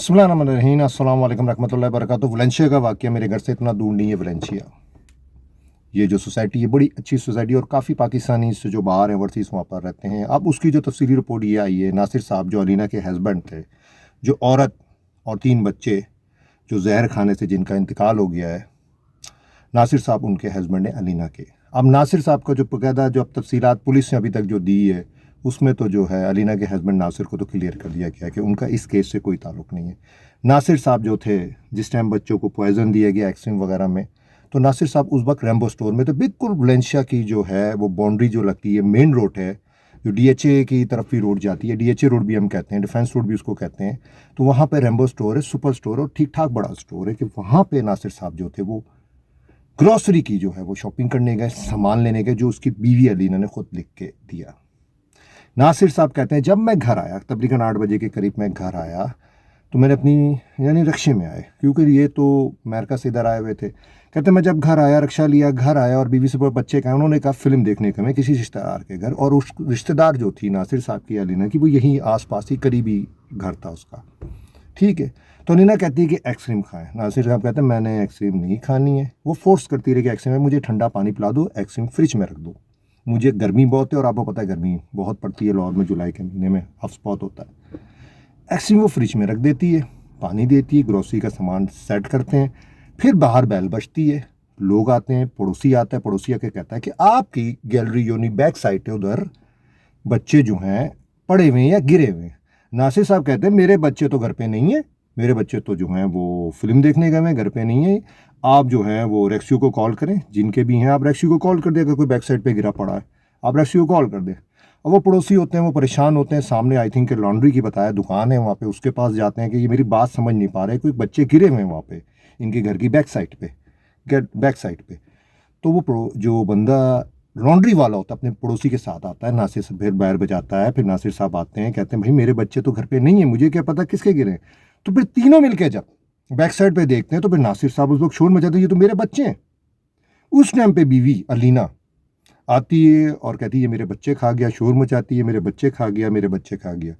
बिस्मिल्लाहिर्रहमानिर्रहीम अस्सलाम वालेकुम रहमतुल्लाहि वबरकातुहू। वलेंशिया का वाक़या मेरे घर से इतना दूर नहीं है। वलेंशिया ये जो सोसाइटी है बड़ी अच्छी सोसाइटी और काफ़ी पाकिस्तानी इससे जो बाहर हैं ओवरसीज़ वहाँ पर रहते हैं। अब उसकी जो तफसीली रिपोर्ट ये आई है, नासिर साहब जो अलीना के हस्बैंड थे, जो औरत और 3 बच्चे जो जहर खाने से जिनका इंतकाल हो गया है, नासिर साहब उनके हस्बैंड हैं अलीना के। अब नासिर साहब का जो बाकायदा जो अब तफसीलात पुलिस ने अभी तक जो दी है उसमें तो जो है अलीना के हस्बैंड नासिर को तो क्लियर कर दिया गया कि उनका इस केस से कोई ताल्लुक़ नहीं है। नासिर साहब जो थे जिस टाइम बच्चों को पॉइज़न दिया गया आइसक्रीम वगैरह में, तो नासिर साहब उस वक्त रैम्बो स्टोर में तो बिल्कुल वलेंशिया की जो है वो बाउंड्री जो लगती है मेन रोड है, जो डीएचए की तरफ भी रोड जाती है, डीएचए रोड भी हम कहते हैं, डिफेंस रोड भी उसको कहते हैं। तो वहाँ पे रैम्बो स्टोर है, सुपर स्टोर और ठीक ठाक बड़ा स्टोर है कि वहाँ पे नासिर साहब जो थे वो ग्रॉसरी की जो है वो शॉपिंग करने गए, सामान लेने गए, जो उसकी बीवी अलीना ने खुद लिख के दिया। नासिर साहब कहते हैं जब मैं घर आया तकरीबन 8 बजे के करीब मैं घर आया तो मैंने अपनी यानी रक्शे में आए क्योंकि ये तो अमेरिका से इधर आए हुए थे। कहते मैं जब घर आया रक्शा लिया घर आया और बीवी से बच्चे कहा उन्होंने कहा फ़िल्म देखने का मैं किसी रिश्तेदार के घर, और उस रिश्तेदार जो थी नासिर साहब की अलीना की वो यहीं आसपास ही करीबी घर था उसका। ठीक है, तो अलीना कहती है कि आइसक्रीम खाएं। नासिर साहब कहते हैं मैंने आइसक्रीम नहीं खानी है। वो फोर्स करती रही कि आइसक्रीम है, मुझे ठंडा पानी पिला दो, आइसक्रीम फ्रिज में रख दो, मुझे गर्मी बहुत है और आपको पता है गर्मी बहुत पड़ती है लाहौर में, जुलाई के महीने में हफ्स बहुत होता है। आइसक्रीम वो फ्रिज में रख देती है, पानी देती है, ग्रोसरी का सामान सेट करते हैं। फिर बाहर बैल बजती है, लोग आते हैं, पड़ोसी आता है, पड़ोसी आके कहता है कि आपकी गैलरी योनी बैक साइड है उधर बच्चे जो हैं पड़े हुए हैं या गिरे हुए हैं। नासिर साहब कहते हैं मेरे बच्चे तो घर पे नहीं है, मेरे बच्चे तो जो हैं वो फिल्म देखने गए हैं, घर पे नहीं है। आप जो हैं वो रेस्क्यू को कॉल करें, जिनके भी हैं आप रेस्क्यू को कॉल कर दें, अगर कोई बैक साइड पे गिरा पड़ा है आप रेस्क्यू को कॉल कर दें। अब वो पड़ोसी होते हैं, वो परेशान होते हैं, सामने आई थिंक लॉन्ड्री की बताया दुकान है वहाँ पे, उसके पास जाते हैं कि ये मेरी बात समझ नहीं पा रहे, कोई बच्चे गिरे हुए हैं वहाँ पे इनके घर की बैक साइड पे, बैक साइड पे। तो वो जो बंदा लॉन्ड्री वाला होता है अपने पड़ोसी के साथ आता है, नासिर से फिर बाहर बजाता है, फिर नासिर साहब आते हैं, कहते हैं भाई मेरे बच्चे तो घर पे नहीं है, मुझे क्या पता किसके गिरे। तो फिर तीनों मिलके जब बैक साइड पे देखते हैं तो फिर नासिर साहब उस वक्त शोर मचाते हैं ये तो मेरे बच्चे हैं। उस टाइम पे बीवी अलीना आती है और कहती है ये मेरे बच्चे खा गया, शोर मचाती है मेरे बच्चे खा गया, मेरे बच्चे खा गया।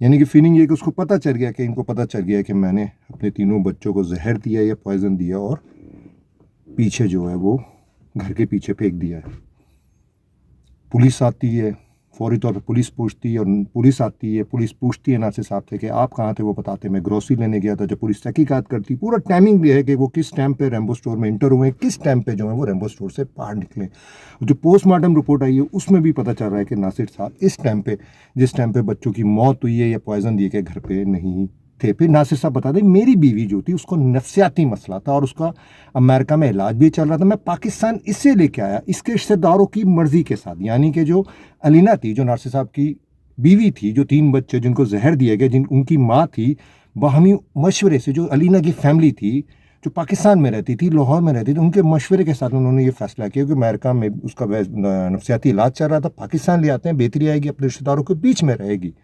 यानी कि फीलिंग ये कि उसको पता चल गया कि इनको पता चल गया कि मैंने अपने तीनों बच्चों को जहर दिया या पॉइजन दिया और पीछे जो है वो घर के पीछे फेंक दिया है। पुलिस आती है, फौरी तौर पे पुलिस पूछती है और पुलिस आती है, पुलिस पूछती है नासिर साहब से कि आप कहाँ थे, वो बताते मैं ग्रोसरी लेने गया था। जब पुलिस तहकीकात करती, पूरा टाइमिंग भी है कि वो किस टाइम पे रैम्बो स्टोर में इंटर हुए, किस टाइम पे जो है वो रैम्बो स्टोर से बाहर निकले। जो पोस्टमार्टम रिपोर्ट आई है उसमें भी पता चल रहा है कि नासिर साहब इस टाइम पे जिस टाइम पे बच्चों की मौत हुई है या पॉइजन दिए के घर पे नहीं थे। फिर नासिर साहब बता दें मेरी बीवी जो थी उसको नफ्सियाती मसला था और उसका अमेरिका में इलाज भी चल रहा था, मैं पाकिस्तान इससे लेके आया इसके रिश्तेदारों की मर्जी के साथ। यानी कि जो अलीना थी जो नासिर साहब की बीवी थी, जो 3 बच्चे जिनको जहर दिया गया, जिन उनकी माँ थी, बाहमी मशवरे से जो अलीना की फैमिली थी जो पाकिस्तान में रहती थी, लाहौर में रहती थी, उनके मशवरे के साथ उन्होंने ये फैसला किया कि अमेरिका में उसका नफ्सियाती इलाज चल रहा था, पाकिस्तान ले आते हैं, बेहतरी आएगी, अपने रिश्तेदारों के बीच में रहेगी।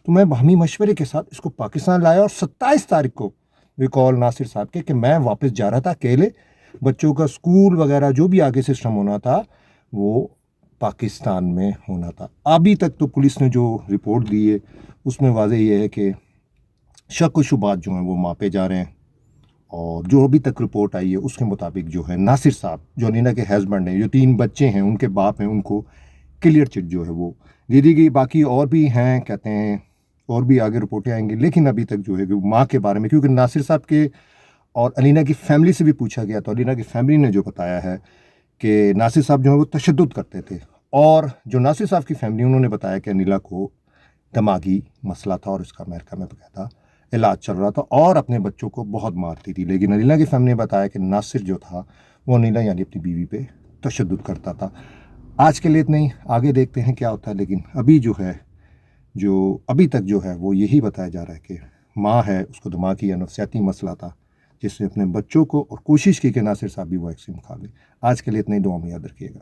तो मैं बाहमी मशवरे के साथ इसको पाकिस्तान लाया और 27 तारीख को रिकॉल नासिर साहब के कि मैं वापस जा रहा था अकेले, बच्चों का स्कूल वगैरह जो भी आगे सिस्टम होना था वो पाकिस्तान में होना था। अभी तक तो पुलिस ने जो रिपोर्ट दी है उसमें वाज़ेह ये है कि शक व शुबात जो हैं वो मापे जा रहे हैं और जो अभी तक रिपोर्ट आई है उसके मुताबिक जो है नासिर साहब जो अलीना के हस्बैंड हैं, जो 3 बच्चे हैं, उनके बाप हैं, उनको क्लियर चिट जो है वो दे दी गई। बाकी और भी हैं, कहते हैं और भी आगे रिपोर्टें आएंगी, लेकिन अभी तक जो है कि माँ के बारे में, क्योंकि नासिर साहब के और अलीना की फैमिली से भी पूछा गया तो अलीना की फैमिली ने जो बताया है कि नासिर साहब जो है वो तशद्दुद करते थे, और जो नासिर साहब की फैमिली उन्होंने बताया कि अनिला को दिमागी मसला था और इसका अमेरिका में बकायदा इलाज चल रहा था और अपने बच्चों को बहुत मारती थी। लेकिन अनिला की फैमिली ने बताया कि नासिर जो था वो अनिला यानी अपनी बीवी पे तशद्दुद करता था। आज के लिए इतना ही, आगे देखते हैं क्या होता है। लेकिन अभी जो है, जो अभी तक जो है वो यही बताया जा रहा है कि माँ है उसको दिमागी या नफ्सियाती मसला था जिसने अपने बच्चों को, और कोशिश की कि नासिर साहब भी वो वैक्सीन खा ले। आज के लिए इतना ही, दुआ में याद रखिएगा।